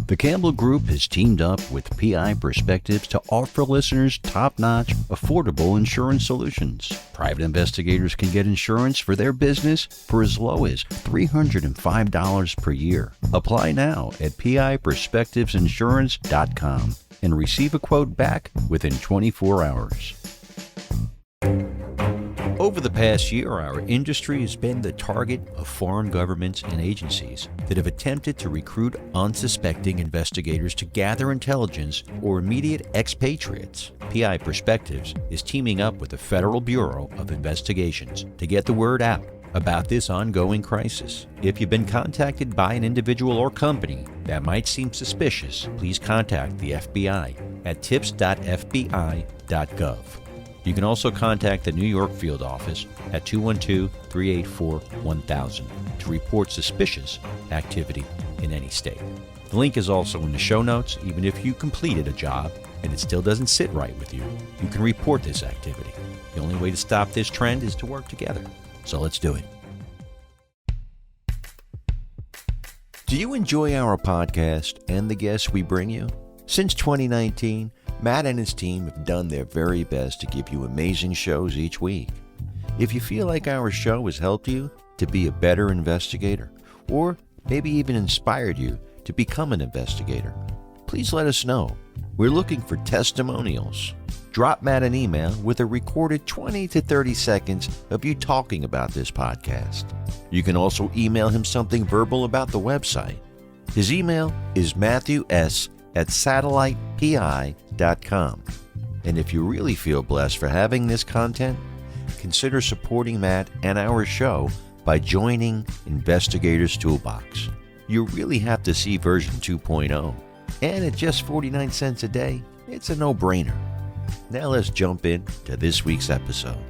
The Campbell Group has teamed up with PI Perspectives to offer listeners top-notch, affordable insurance solutions. Private investigators can get insurance for their business for as low as $305 per year. Apply now at piperspectivesinsurance.com and receive a quote back within 24 hours. Over the past year, our industry has been the target of foreign governments and agencies that have attempted to recruit unsuspecting investigators to gather intelligence or immediate expatriates. PI Perspectives is teaming up with the Federal Bureau of Investigations to get the word out about this ongoing crisis. If you've been contacted by an individual or company that might seem suspicious, please contact the FBI at tips.fbi.gov. You can also contact the New York field office at 212-384-1000 to report suspicious activity in any state. The link is also in the show notes. Even if you completed a job and it still doesn't sit right with you, you can report this activity. The only way to stop this trend is to work together. So let's do it. Do you enjoy our podcast and the guests we bring you? Since 2019, Matt and his team have done their very best to give you amazing shows each week. If you feel like our show has helped you to be a better investigator, or maybe even inspired you to become an investigator, please let us know. We're looking for testimonials. Drop Matt an email with a recorded 20 to 30 seconds of you talking about this podcast. You can also email him something verbal about the website. His email is matthews@satellitepi.com. And if you really feel blessed for having this content, consider supporting Matt and our show by joining Investigator's Toolbox. You really have to see version 2.0. And at just 49 cents a day, it's a no-brainer. Now let's jump in to this week's episode.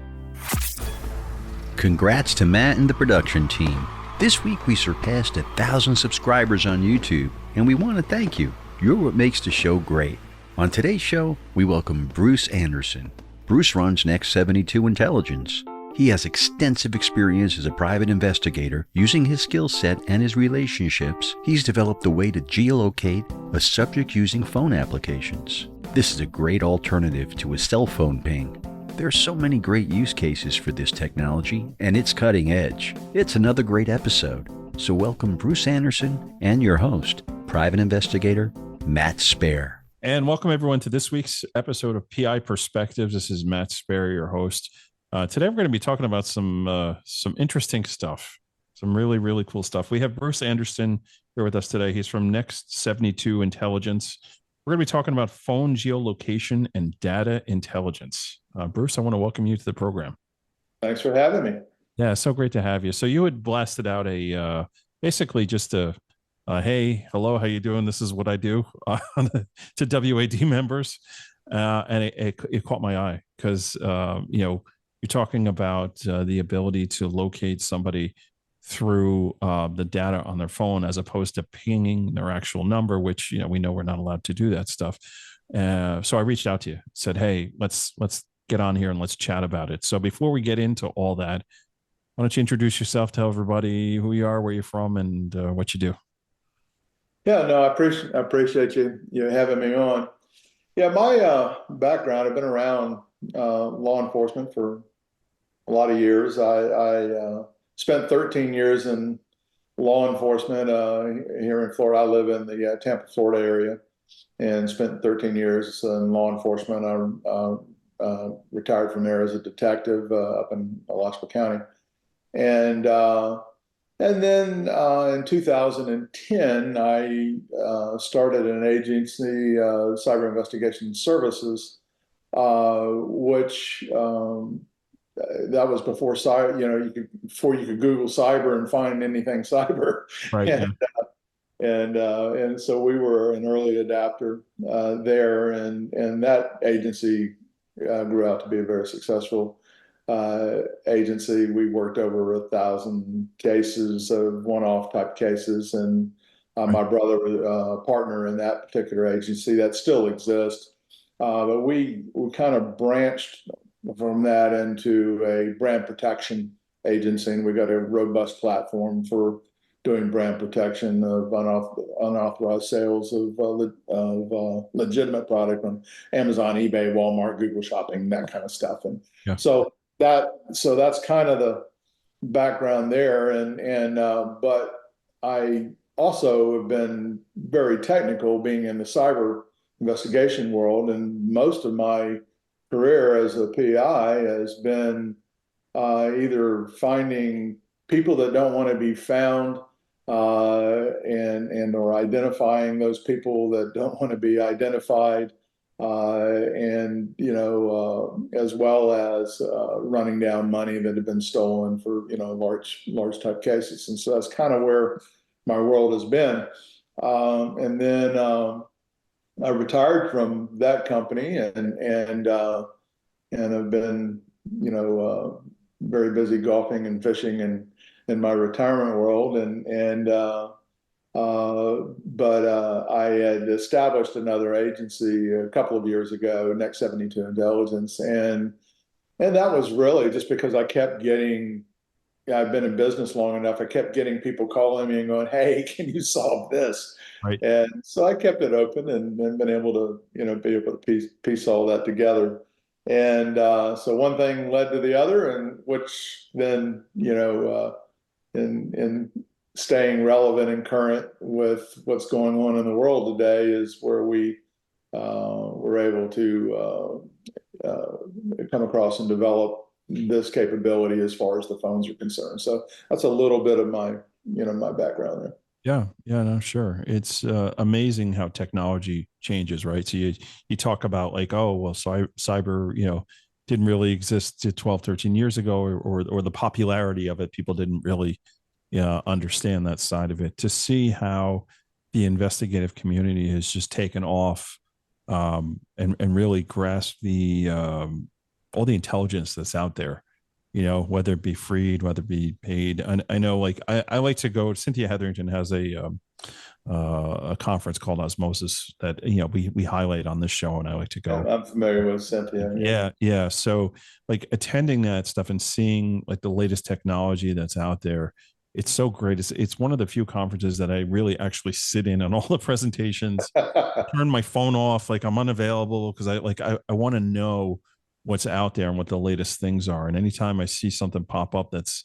Congrats to Matt and the production team. This week we surpassed 1,000 subscribers on YouTube, and we want to thank you. You're what makes the show great. On today's show, we welcome Bruce Anderson. Bruce runs Next 72 Intelligence. He has extensive experience as a private investigator. Using his skill set and his relationships, he's developed a way to geolocate a subject using phone applications. This is a great alternative to a cell phone ping. There are so many great use cases for this technology, and it's cutting edge. It's another great episode. So welcome Bruce Anderson and your host, private investigator Matt Spaier. And welcome everyone to this week's episode of PI Perspectives. This is Matt Spaier, your host. Today we're going to be talking about some interesting stuff, some really, really cool stuff. We have Bruce Anderson here with us today. He's from Next 72 Intelligence. We're going to be talking about phone geolocation and data intelligence. Bruce, I want to welcome you to the program. Thanks for having me. Yeah, so great to have you. So you had blasted out a basically just a hey, hello, how you doing? This is what I do to WAD members. And it caught my eye because, you're talking about the ability to locate somebody through the data on their phone as opposed to pinging their actual number, which, we know we're not allowed to do that stuff. So I reached out to you, said, hey, let's get on here and let's chat about it. So before we get into all that, why don't you introduce yourself, tell everybody who you are, where you're from, and what you do. Yeah, no, I appreciate you having me on. Yeah, my background, I've been around law enforcement for a lot of years. I spent 13 years in law enforcement here in Florida. I live in the Tampa, Florida area, and spent 13 years in law enforcement. I retired from there as a detective up in Alachua County, and then in 2010, I started an agency, Cyber Investigation Services, which that was before before you could Google cyber and find anything cyber. Right. And so we were an early adapter there, and that agency grew out to be a very successful agency. We worked over 1,000 cases of one-off type cases, and my brother was a partner in that particular agency that still exists. But we kind of branched from that into a brand protection agency, and we got a robust platform for doing brand protection of unauthorized sales of legitimate product on Amazon, eBay, Walmart, Google Shopping, that kind of stuff. And Yeah. so that's kind of the background there. But I also have been very technical, being in the cyber investigation world, and most of my career as a PI has been either finding people that don't want to be found, and or identifying those people that don't want to be identified, and as well as running down money that had been stolen for large type cases. And so that's kind of where my world has been. And then I retired from that company, and have been very busy golfing and fishing and in my retirement world. But I had established another agency a couple of years ago, Next 72 Intelligence, and that was really just because I kept getting. I've been in business long enough. I kept getting people calling me and going, "Hey, can you solve this?" Right. And so I kept it open, and been able to be able to piece all that together. And so one thing led to the other, and which then in staying relevant and current with what's going on in the world today is where we were able to come across and develop this capability as far as the phones are concerned. So that's a little bit of my my background there. Yeah, no, sure. It's amazing how technology changes, right? So you talk about like, oh, well, cyber, didn't really exist 12, 13 years ago, or the popularity of it, people didn't really understand that side of it. To see how the investigative community has just taken off, and really grasp the all the intelligence that's out there, whether it be freed, whether it be paid. And I know, like, I like to go. Cynthia Hetherington has a conference called Osmosis that we highlight on this show, and I like to go. Yeah, I'm familiar with Cynthia. Yeah. So, like, attending that stuff and seeing like the latest technology that's out there, it's so great. It's one of the few conferences that I really actually sit in on all the presentations. Turn my phone off, like I'm unavailable, because I want to know what's out there and what the latest things are. And anytime I see something pop up that's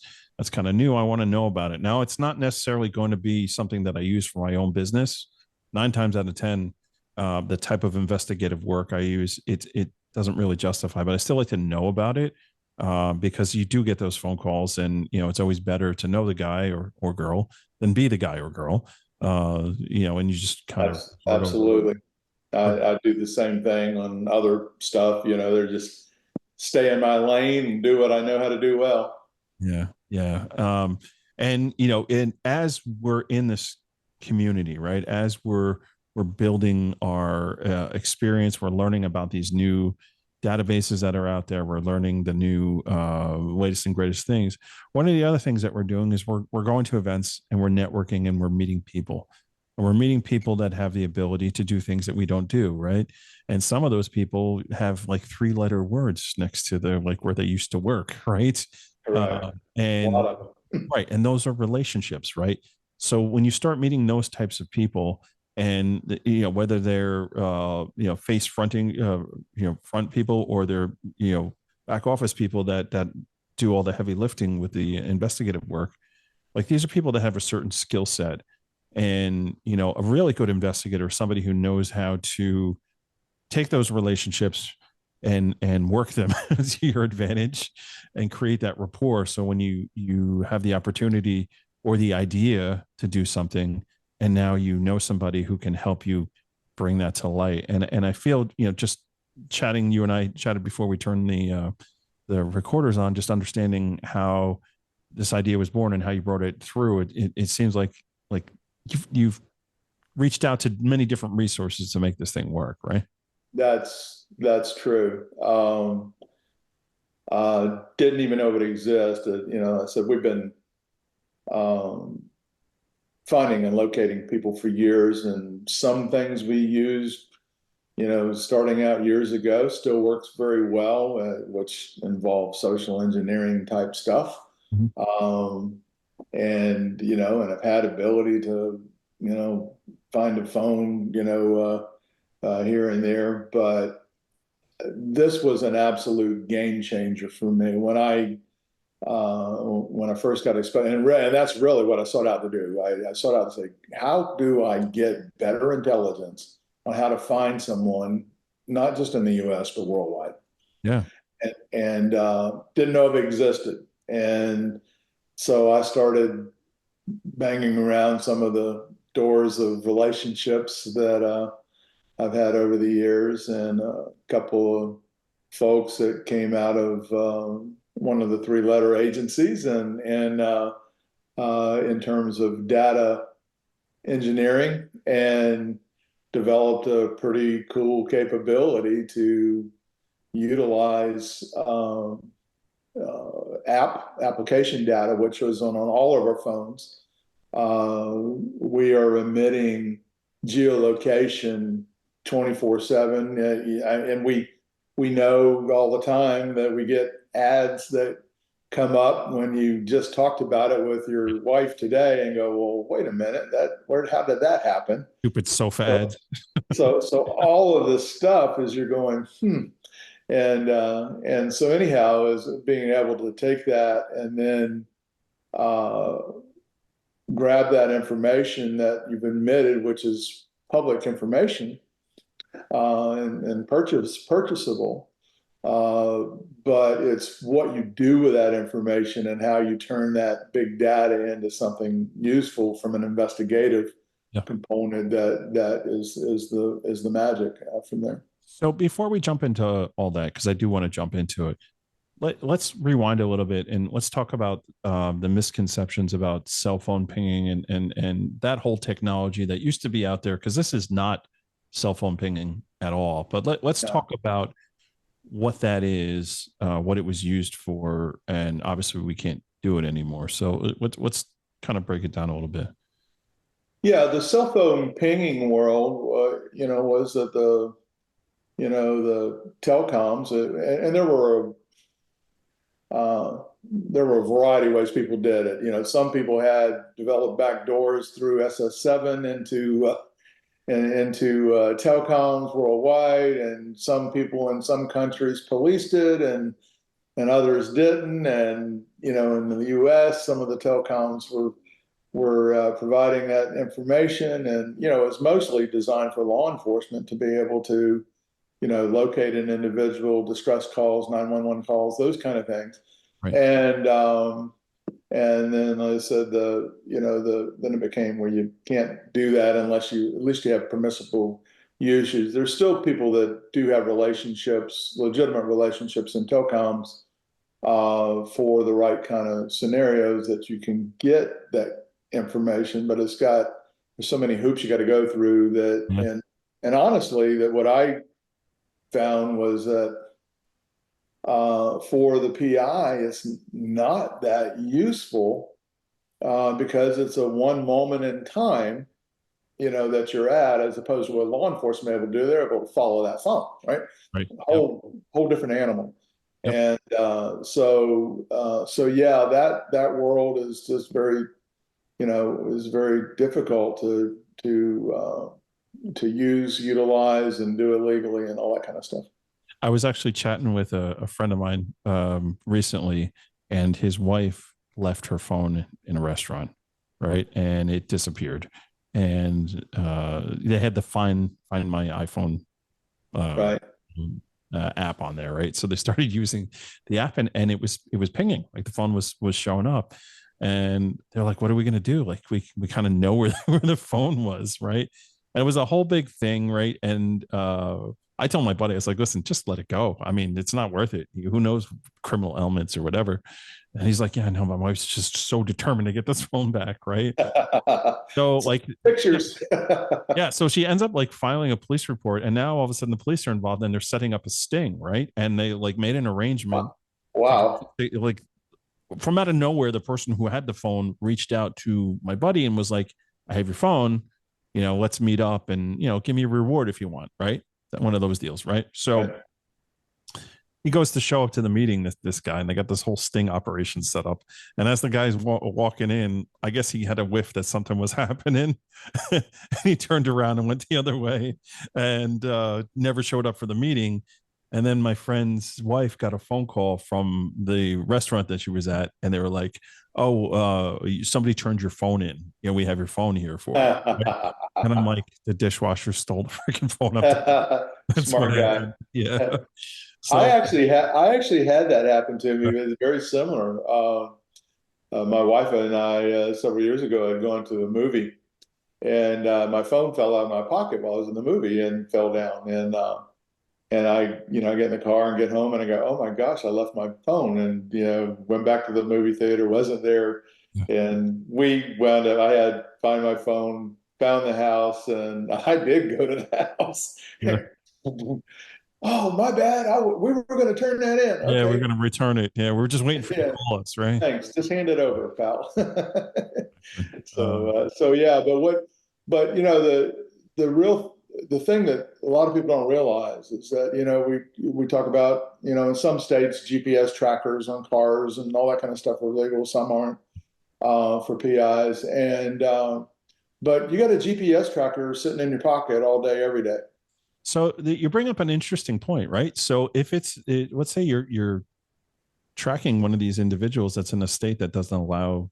kind of new, I want to know about it. Now, it's not necessarily going to be something that I use for my own business. 9 times out of 10, the type of investigative work I use, it doesn't really justify, but I still like to know about it, because you do get those phone calls, and it's always better to know the guy or girl than be the guy or girl. And you just kind of Absolutely. I do the same thing on other stuff. They're just stay in my lane and do what I know how to do well. Yeah. And as we're in this community, right, as we're building our experience, we're learning about these new databases that are out there, we're learning the new latest and greatest things. One of the other things that we're doing is we're going to events, and we're networking, and we're meeting people. And we're meeting people that have the ability to do things that we don't do, right? And some of those people have like 3-letter words next to their, like, where they used to work, right? Correct. A And lot of them. right, and those are relationships, right? So when you start meeting those types of people, and whether they're face fronting, front people, or they're back office people that do all the heavy lifting with the investigative work, like, these are people that have a certain skill set. And a really good investigator, somebody who knows how to take those relationships and work them to your advantage and create that rapport. So when you have the opportunity or the idea to do something, and now somebody who can help you bring that to light. And I feel, just chatting, you and I chatted before we turned the recorders on, just understanding how this idea was born and how you brought it through. It seems like you've reached out to many different resources to make this thing work, right? That's true. Didn't even know it existed. I said we've been finding and locating people for years, and some things we used, starting out years ago, still works very well, which involves social engineering type stuff. Mhm. and and have had ability to find a phone here and there, but this was an absolute game changer for me when I first got exposed, and that's really what I sought out to do. I sought out to say, how do I get better intelligence on how to find someone, not just in the U.S. but worldwide? Yeah. And didn't know if it existed, and so I started banging around some of the doors of relationships that I've had over the years, and a couple of folks that came out of one of the three-letter agencies, and in terms of data engineering, and developed a pretty cool capability to utilize application data, which was on all of our phones. We are emitting geolocation 24/7, and we know all the time that we get ads that come up when you just talked about it with your wife today, and go, well, wait a minute, how did that happen? Stupid sofa ads. So all of this stuff is you're going, and so anyhow, is being able to take that and then grab that information that you've emitted, which is public information, and purchasable. But it's what you do with that information and how you turn that big data into something useful from an investigative component that is the magic from there. So before we jump into all that, because I do want to jump into it, let's rewind a little bit and let's talk about the misconceptions about cell phone pinging and that whole technology that used to be out there, because this is not cell phone pinging at all. But let's talk about what that is, what it was used for, and obviously we can't do it anymore. So let's kind of break it down a little bit. Yeah, the cell phone pinging world, was that the telecoms, and there were a variety of ways people did it. Some people had developed back doors through SS7 into telecoms worldwide, and some people in some countries policed it, and others didn't. And in the U.S., some of the telecoms were providing that information, and it was mostly designed for law enforcement to be able to locate an individual, distress calls, 911 calls, those kind of things. Right. And then, like I said, then it became where you can't do that unless at least you have permissible usage. There's still people that do have relationships, legitimate relationships in telecoms, for the right kind of scenarios that you can get that information, but there's so many hoops you got to go through that, and honestly, that what I found was that for the PI, it's not that useful, because it's a one moment in time, that you're at, as opposed to what law enforcement able to do. They're able to follow that phone, right? Right. Whole different animal. Yep. And so yeah, that world is just very, is very difficult to utilize and do it legally and all that kind of stuff. I was actually chatting with a friend of mine recently, and his wife left her phone in a restaurant, right? And it disappeared. And they had to find my iPhone Right. App on there, right? So they started using the app, and it was pinging, like the phone was showing up, and they're like, "What are we gonna do?" Like we kind of know where the phone was, right? And it was a whole big thing, right? And I told my buddy, I was like, "Listen, just let it go. I mean, it's not worth it. Who knows criminal elements or whatever." And he's like, "Yeah, no, my wife's just so determined to get this phone back, right?" So like pictures. yeah, so she ends up like filing a police report, and now all of a sudden the police are involved, and they're setting up a sting, right? And they like made an arrangement. Wow. Like from out of nowhere, the person who had the phone reached out to my buddy and was like, "I have your phone, let's meet up, and give me a reward if you want," right? One of those deals, right? So he goes to show up to the meeting, this guy, and they got this whole sting operation set up. And as the guy's walking in, I guess he had a whiff that something was happening. And he turned around and went the other way and never showed up for the meeting. And then my friend's wife got a phone call from the restaurant that she was at, and they were like, "Oh, somebody turned your phone in. We have your phone here for you." And I'm like, the dishwasher stole the freaking phone up. Smart guy. Yeah. So, I actually had that happen to me. It was very similar. My wife and I several years ago had gone to a movie, and my phone fell out of my pocket while I was in the movie and fell down. And I get in the car and get home and I go, oh my gosh, I left my phone, and went back to the movie theater, wasn't there, and we wound up. I had to find my phone, found the house, and I did go to the house. yeah. Oh, my bad. We were going to turn that in. Okay. Yeah, we're going to return it. Yeah, we're just waiting for you to call us, right? Thanks. Just hand it over, pal. So yeah, but the thing that a lot of people don't realize is that we talk about in some states GPS trackers on cars and all that kind of stuff are legal. Some aren't for PIs, and but you got a GPS tracker sitting in your pocket all day, every day. So you bring up an interesting point, right? So if let's say you're tracking one of these individuals that's in a state that doesn't allow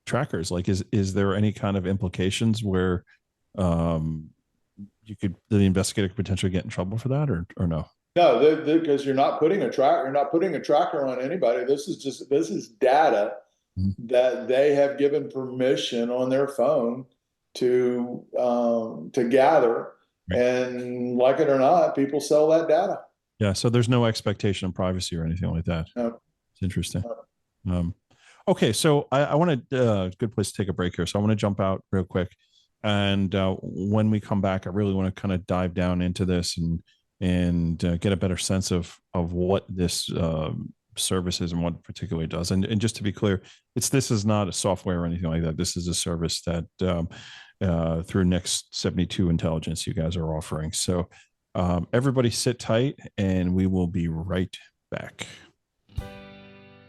trackers, like is there any kind of implications where the investigator could potentially get in trouble for that, or no? No, because you're not putting a tracker on anybody. This is data that they have given permission on their phone to gather. Right. And like it or not, people sell that data. Yeah. So there's no expectation of privacy or anything like that. No. It's interesting. No. Okay. So I want to, good place to take a break here. So I want to jump out real quick. And when we come back, I really want to kind of dive down into this and get a better sense of what this service is and what it particularly does. And just to be clear, this is not a software or anything like that. This is a service that through Next 72 Intelligence you guys are offering. So everybody sit tight and we will be right back.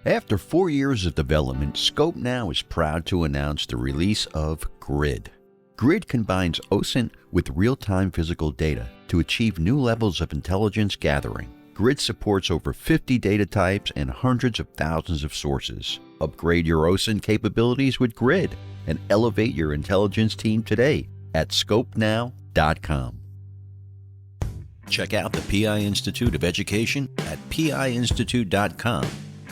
After 4 years of development, Scope Now is proud to announce the release of Grid. Grid combines OSINT with real-time physical data to achieve new levels of intelligence gathering. Grid supports over 50 data types and hundreds of thousands of sources. Upgrade your OSINT capabilities with Grid and elevate your intelligence team today at scopenow.com. Check out the PI Institute of Education at piinstitute.com.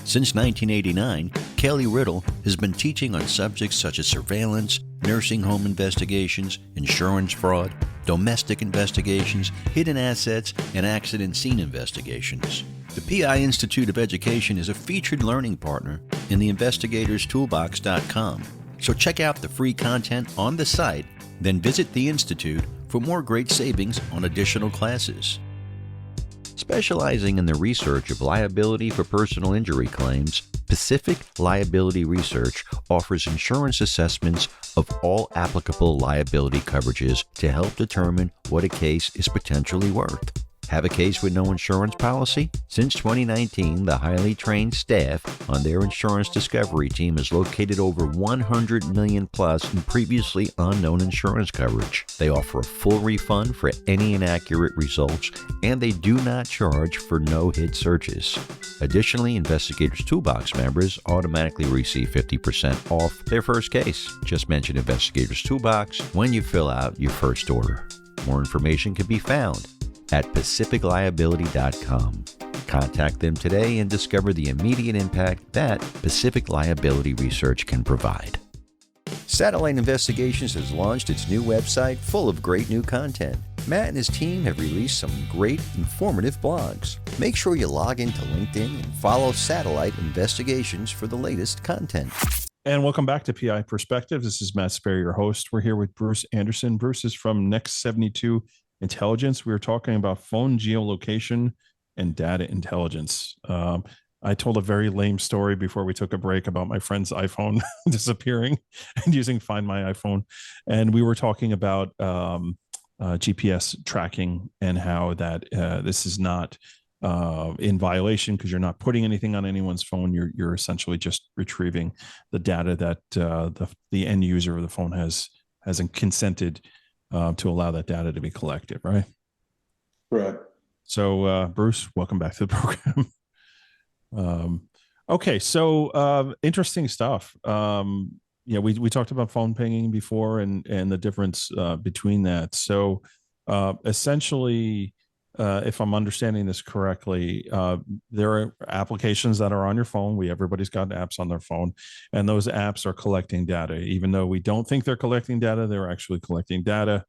Since 1989, Kelly Riddle has been teaching on subjects such as surveillance, nursing home investigations, insurance fraud, domestic investigations, hidden assets, and accident scene investigations. The PI Institute of Education is a featured learning partner in the investigatorstoolbox.com. So check out the free content on the site, then visit the Institute for more great savings on additional classes. Specializing in the research of liability for personal injury claims, Pacific Liability Research offers insurance assessments of all applicable liability coverages to help determine what a case is potentially worth. Have a case with no insurance policy? Since 2019, the highly trained staff on their insurance discovery team has located over 100 million plus in previously unknown insurance coverage. They offer a full refund for any inaccurate results, and they do not charge for no-hit searches. Additionally, Investigator's Toolbox members automatically receive 50% off their first case. Just mention Investigator's Toolbox when you fill out your first order. More information can be found at pacificliability.com. Contact them today and discover the immediate impact that Pacific Liability Research can provide. Satellite Investigations has launched its new website full of great new content. Matt and his team have released some great, informative blogs. Make sure you log into LinkedIn and follow Satellite Investigations for the latest content. And welcome back to PI Perspective. This is Matt Spaier, your host. We're here with Bruce Anderson. Bruce is from Next 72 Intelligence. We were talking about phone geolocation and data intelligence. I told a very lame story before we took a break about my friend's iPhone disappearing and using Find My iPhone. And we were talking about GPS tracking and how that this is not in violation because you're not putting anything on anyone's phone. You're essentially just retrieving the data that the end user of the phone hasn't consented to allow that data to be collected, right? Right. So, Bruce, welcome back to the program. Okay, so interesting stuff. Yeah, we talked about phone pinging before and the difference between that. So essentially, if I'm understanding this correctly, there are applications that are on your phone. Everybody's got apps on their phone, and those apps are collecting data. Even though we don't think they're collecting data, they're actually collecting data.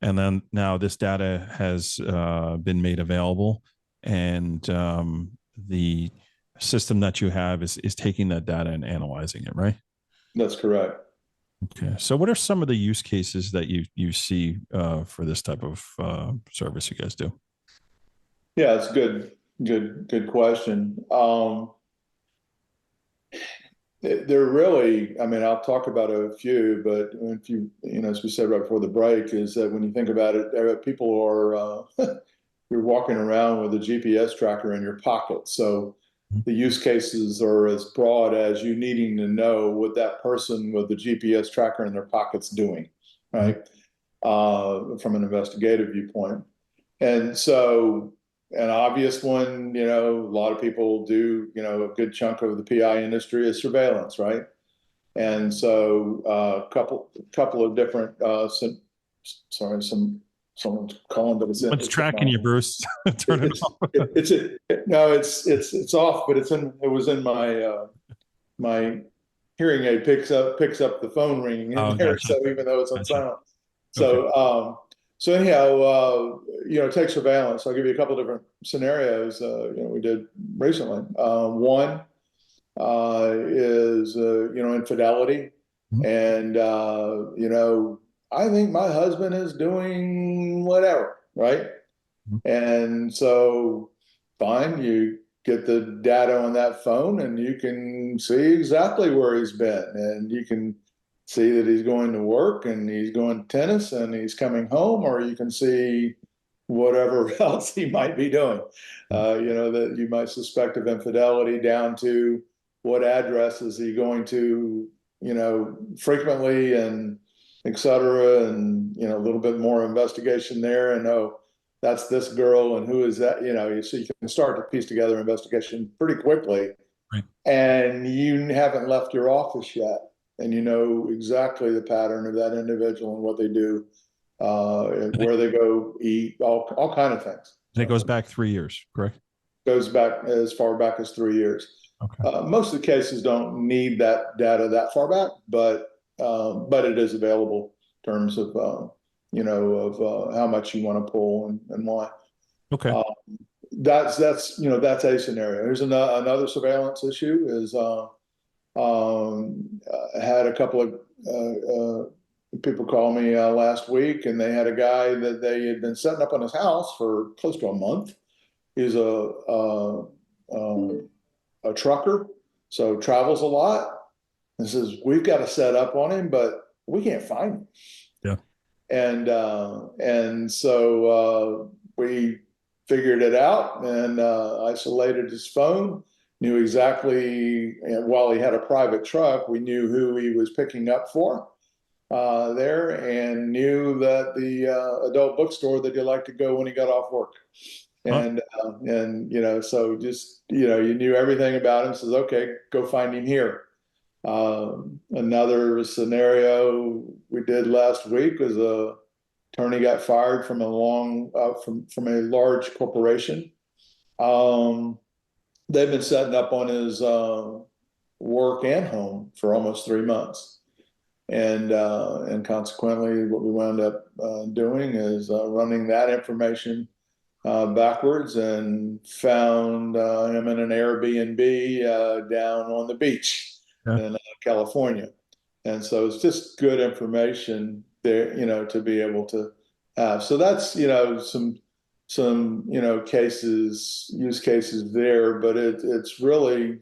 And then now this data has been made available, and the system that you have is taking that data and analyzing it, right? That's correct. Okay. So what are some of the use cases that you see for this type of service you guys do? Yeah, it's good question. They're really, I mean, I'll talk about a few, but if as we said right before the break, is that when you think about it, people are, you're walking around with a GPS tracker in your pocket. So the use cases are as broad as you needing to know what that person with the GPS tracker in their pocket's doing, right? From an investigative viewpoint. And so an obvious one, a lot of people do, a good chunk of the PI industry is surveillance, right? And so a couple of different, someone's calling, but What's tracking you, Bruce? Turn it off. No, it's off, but it was in my hearing aid picks up the phone ringing in there. Gotcha. So even though it's on Gotcha. silent, so Okay. so anyhow, take surveillance. I'll give you a couple different scenarios. We did recently. One is infidelity, and I think my husband is doing whatever, right? And so, fine, you get the data on that phone, and you can see exactly where he's been, and you can see that he's going to work, and he's going to tennis, and he's coming home, or you can see whatever else he might be doing. That you might suspect of infidelity, down to what address is he going to, frequently, and et cetera, and a little bit more investigation there, and that's this girl, and who is that? So you can start to piece together an investigation pretty quickly, Right. and you haven't left your office yet, and you know exactly the pattern of that individual and what they do, where they go eat, all kind of things. And it goes back 3 years, correct? Goes back as far back as 3 years. Okay. Most of the cases don't need that data that far back, but it is available in terms of how much you want to pull and why. Okay. That's a scenario. Here's another surveillance issue is had a couple of people call me last week, and they had a guy that they had been setting up on his house for close to a month. He's a trucker, so travels a lot, and says, we've got a set up on him, but we can't find him. Yeah. And so we figured it out, and isolated his phone, knew exactly, and while he had a private truck, we knew who he was picking up for there, and knew that the adult bookstore that he liked to go when he got off work. And so just you knew everything about him. Says, okay, go find him here. Another scenario we did last week was a attorney got fired from from a large corporation. They've been setting up on his work and home for almost 3 months. And consequently, what we wound up doing is running that information backwards, and found him in an Airbnb down on the beach in California. And so it's just good information there, to be able to have. So that's, some use cases there, but it's really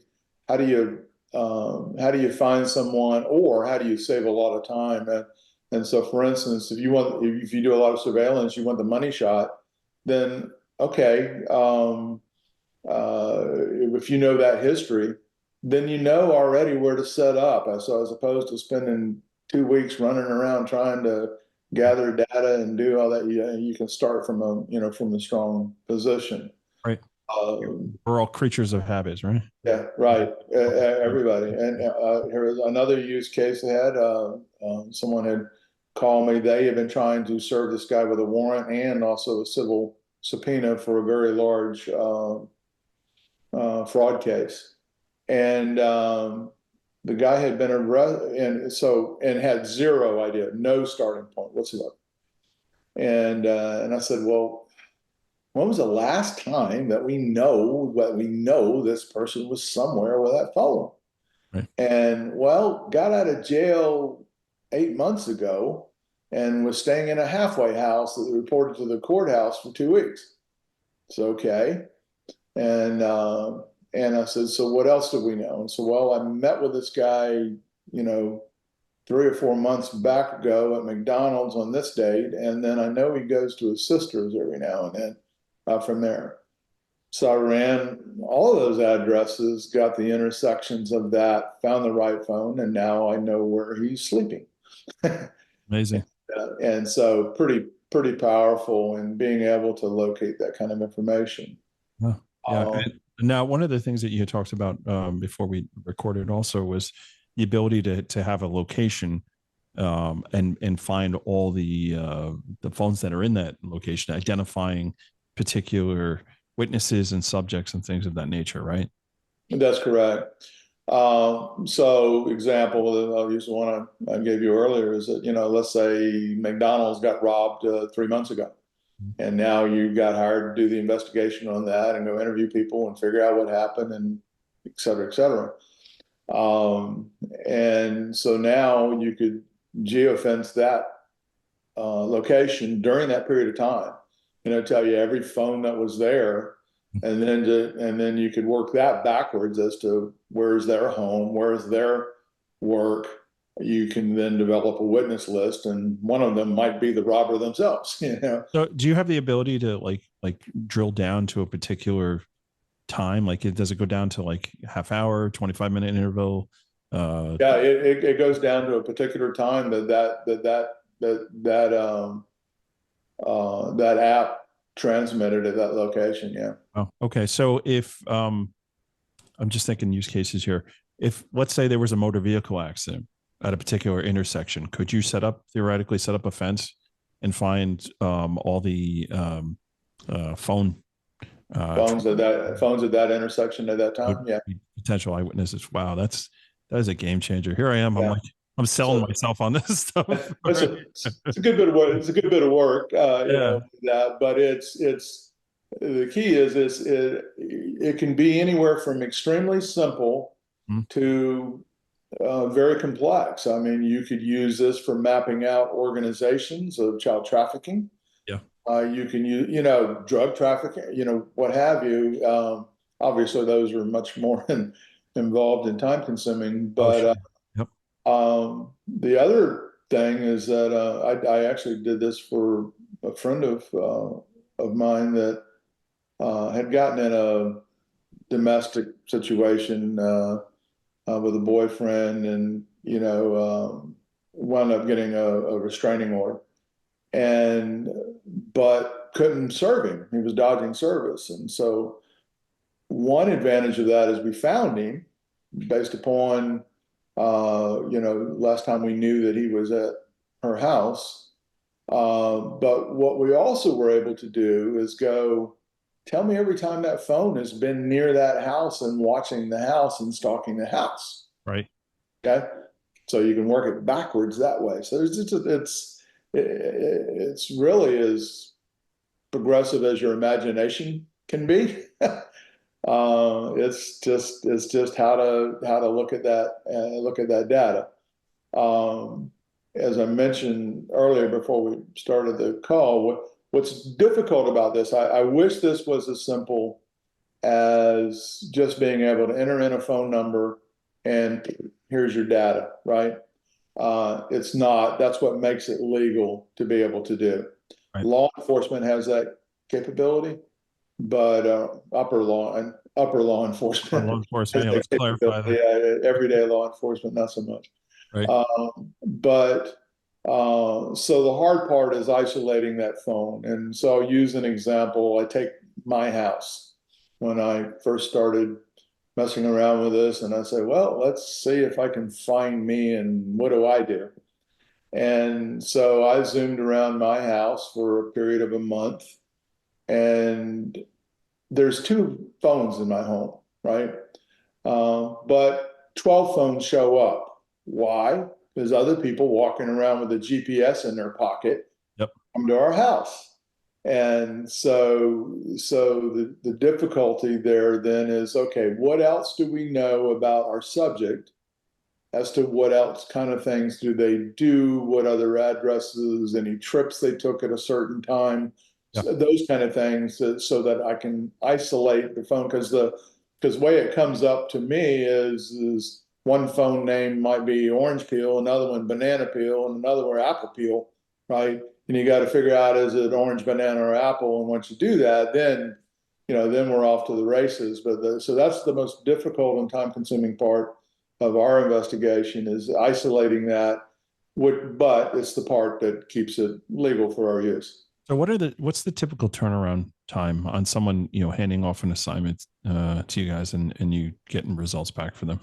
how do you find someone, or how do you save a lot of time? And so, for instance, if you do a lot of surveillance, you want the money shot, then okay, if you know that history, then you know already where to set up. So as opposed to spending 2 weeks running around trying to gather data and do all that, you can start from from a strong position. Right. Um, We're all creatures of habits, right? yeah, right. Everybody. And here is another use case they had. Someone had called me. They had been trying to serve this guy with a warrant and also a civil subpoena for a very large fraud case. And the guy had been arrested, and had zero idea, no starting point whatsoever. And I said, well, when was the last time that we know this person was somewhere with that phone? Right. And well, got out of jail 8 months ago and was staying in a halfway house that reported to the courthouse for 2 weeks. So okay. And I said, so what else do we know? And so, well, I met with this guy, 3 or 4 months back ago at McDonald's on this date. And then I know he goes to his sister's every now and then from there. So I ran all of those addresses, got the intersections of that, found the right phone, and now I know where he's sleeping. Amazing. And so pretty powerful in being able to locate that kind of information. Yeah. Now, one of the things that you had talked about before we recorded also was the ability to have a location and find all the phones that are in that location, identifying particular witnesses and subjects and things of that nature, right? That's correct. So example, I'll use the one I gave you earlier is that, let's say McDonald's got robbed 3 months ago. And now you got hired to do the investigation on that and go interview people and figure out what happened and et cetera, et cetera. And so now you could geofence that location during that period of time, tell you every phone that was there. And then you could work that backwards as to where's their home, where's their work. You can then develop a witness list, and one of them might be the robber themselves. So, do you have the ability to like drill down to a particular time? Like, does it go down to like half hour, 25-minute interval? Yeah, it goes down to a particular time that app transmitted at that location. Yeah. Oh, okay. So if I'm just thinking use cases here. If let's say there was a motor vehicle accident at a particular intersection, could you theoretically set up a fence and find all the phones at that intersection at that time? Yeah. Potential eyewitnesses. Wow, that is a game changer. Here I am. Yeah. I'm selling myself on this stuff. It's a good bit of work. It's a good bit of work. But it's the key is it can be anywhere from extremely simple to very complex. I mean, you could use this for mapping out organizations of child trafficking. Yeah. You can use, drug trafficking, what have you. Obviously, those are much more involved and time consuming. But the other thing is that I actually did this for a friend of mine that had gotten in a domestic situation with a boyfriend, and wound up getting a restraining order, but couldn't serve him. He was dodging service, and so one advantage of that is we found him based upon last time we knew that he was at her house. But what we also were able to do is go, tell me every time that phone has been near that house and watching the house and stalking the house. Right. Okay. So you can work it backwards that way. So it's really as progressive as your imagination can be. It's just how to look at that data. As I mentioned earlier before we started the call, what's difficult about this, I wish this was as simple as just being able to enter in a phone number and here's your data, right? It's not. That's what makes it legal to be able to do. Right. Law enforcement has that capability, upper law Or enforcement law has enforcement? Yeah, the let's clarify capability. that. Everyday law enforcement, not so much. Right. But so the hard part is isolating that phone. And so I'll use an example. I take my house when I first started messing around with this, and I say, well, let's see if I can find me and what do I do? And so I zoomed around my house for a period of a month, and there's 2 phones in my home, right? But 12 phones show up. Why? There's other people walking around with a GPS in their pocket, Yep. come to our house. And so the difficulty there then is, okay, what else do we know about our subject as to what else kind of things do they do, what other addresses, any trips they took at a certain time, Yeah. so those kind of things, so that I can isolate the phone. Because the way it comes up to me is one phone name might be orange peel, another one banana peel, and another one apple peel, right? And you got to figure out, is it orange, banana, or apple? And once you do that, then then we're off to the races. But so that's the most difficult and time-consuming part of our investigation, is isolating that. But it's the part that keeps it legal for our use. So what's the typical turnaround time on someone, handing off an assignment to you guys and you getting results back for them?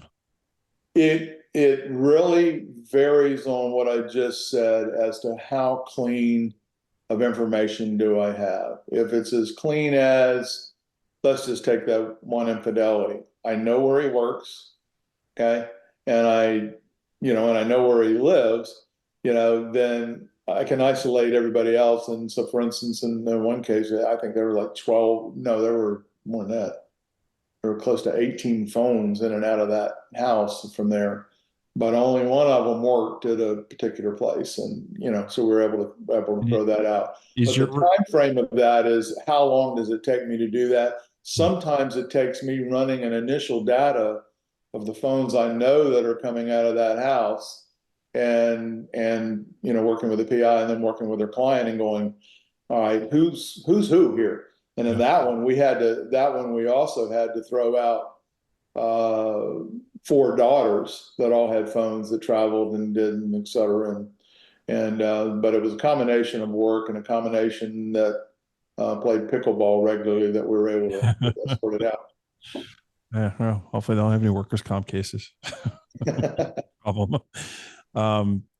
It really varies on what I just said as to how clean of information do I have. If it's as clean as, let's just take that one infidelity. I know where he works, okay, and I know where he lives, then I can isolate everybody else. And so, for instance, in one case, I think there were like 12. No, there were more than that. There were close to 18 phones in and out of that house from there, but only one of them worked at a particular place, and so we were able to throw that out. Is But the your time frame of that is, how long does it take me to do that? Sometimes it takes me running an initial data of the phones I know that are coming out of that house, and working with the PI, and then working with their client and going, all right, who's who here? And in that one, we also had to throw out 4 daughters that all had phones that traveled and did, and et cetera. But it was a combination of work and a combination that played pickleball regularly that we were able to sort it out. Yeah, well, hopefully they don't have any workers' comp cases. Problem.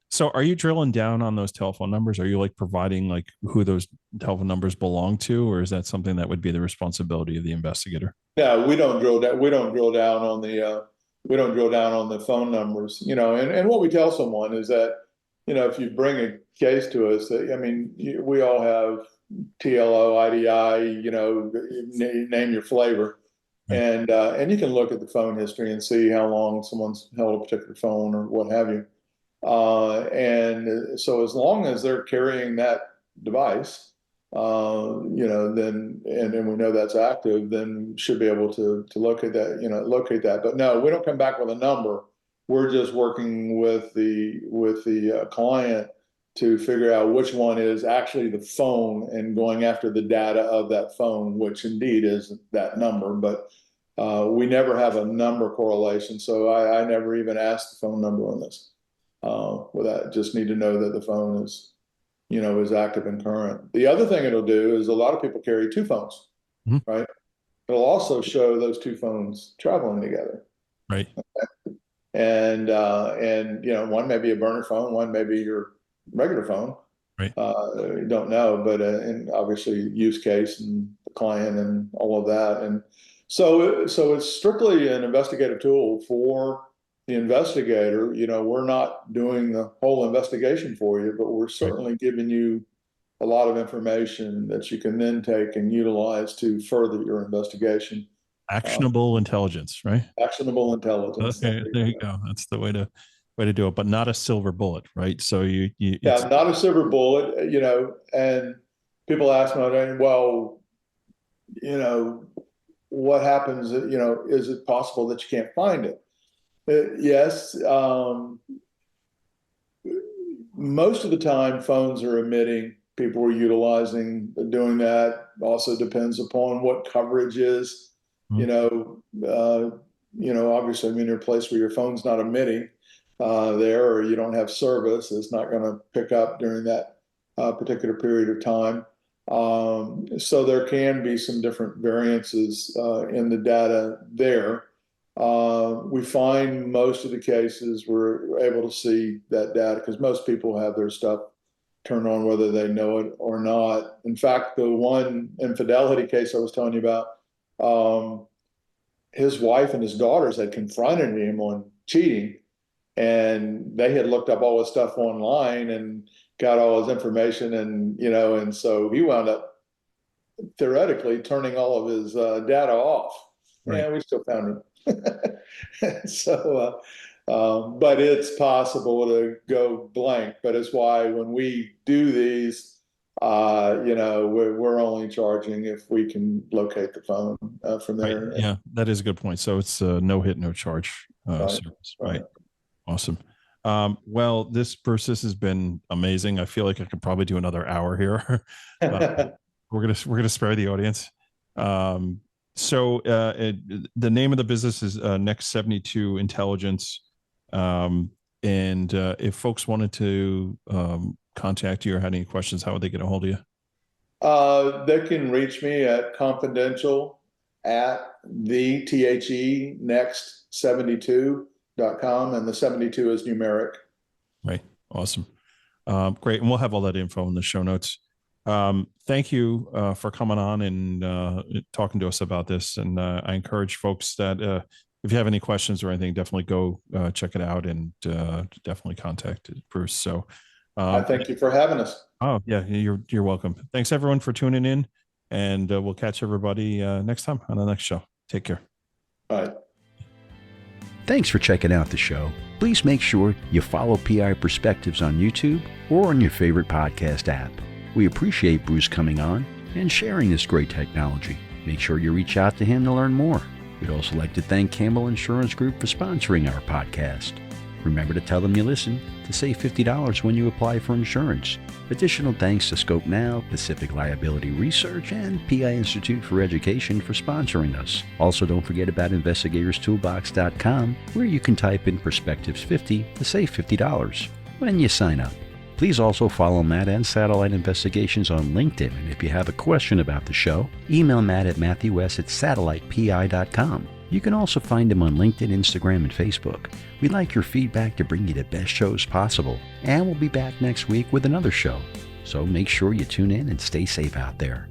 So are you drilling down on those telephone numbers? Are you like providing like who those telephone numbers belong to, or is that something that would be the responsibility of the investigator? No, we don't drill down. We don't drill down on the phone numbers. And what we tell someone is that, if you bring a case to us, that, I mean, we all have TLO, IDI, name your flavor. Right. And you can look at the phone history and see how long someone's held a particular phone or what have you. And so as long as they're carrying that device, then we know that's active, then we should be able to locate that. But no, we don't come back with a number. We're just working with the client to figure out which one is actually the phone, and going after the data of that phone, which indeed is that number. But we never have a number correlation, so I never even asked the phone number on this. With that, just need to know that the phone is active and current. The other thing it'll do is, a lot of people carry 2 phones, right? It'll also show those 2 phones traveling together. Right. And one may be a burner phone, one may be your regular phone. Right. You don't know, but and obviously use case and the client and all of that. And so it's strictly an investigative tool for the investigator. We're not doing the whole investigation for you, but we're certainly giving you a lot of information that you can then take and utilize to further your investigation. Actionable intelligence, right? Actionable intelligence. Okay, there you go. That's the way to do it, but not a silver bullet, right? So Yeah, not a silver bullet, and people ask me, well, what happens, is it possible that you can't find it? Yes. Most of the time, phones are emitting people are utilizing doing that. Also depends upon what coverage is. Obviously, you're in a place where your phone's not emitting there, or you don't have service. It's not going to pick up during that particular period of time. So there can be some different variances in the data there. We find most of the cases we're able to see that data because most people have their stuff turned on whether they know it or not. In fact, the one infidelity case I was telling you about, his wife and his daughters had confronted him on cheating, and they had looked up all his stuff online and got all his information, and so he wound up theoretically turning all of his data off. Right. And we still found him. But it's possible to go blank. But it's why when we do these, we're only charging if we can locate the phone from there. Right. Yeah, that is a good point. So it's no hit, no charge service. Right. Awesome. Well, Bruce, this has been amazing. I feel like I could probably do another hour here. We're gonna spare the audience. So the name of the business is Next 72 Intelligence. And if folks wanted to contact you or had any questions, how would they get a hold of you? They can reach me at confidential at the next72.com, and the 72 is numeric. Right. Awesome. Great. And we'll have all that info in the show notes. Thank you for coming on and talking to us about this. And I encourage folks that if you have any questions or anything, definitely go check it out and definitely contact Bruce. So I thank you for having us. Oh, yeah, you're welcome. Thanks, everyone, for tuning in. And we'll catch everybody next time on the next show. Take care. Bye. Thanks for checking out the show. Please make sure you follow PI Perspectives on YouTube or on your favorite podcast app. We appreciate Bruce coming on and sharing this great technology. Make sure you reach out to him to learn more. We'd also like to thank Campbell Insurance Group for sponsoring our podcast. Remember to tell them you listen to save $50 when you apply for insurance. Additional thanks to Scope Now, Pacific Liability Research, and PI Institute for Education for sponsoring us. Also, don't forget about investigatorstoolbox.com, where you can type in Perspectives 50 to save $50 when you sign up. Please also follow Matt and Satellite Investigations on LinkedIn, and if you have a question about the show, email Matt at matthews@satellitepi.com. You can also find him on LinkedIn, Instagram, and Facebook. We'd like your feedback to bring you the best shows possible, and we'll be back next week with another show. So make sure you tune in and stay safe out there.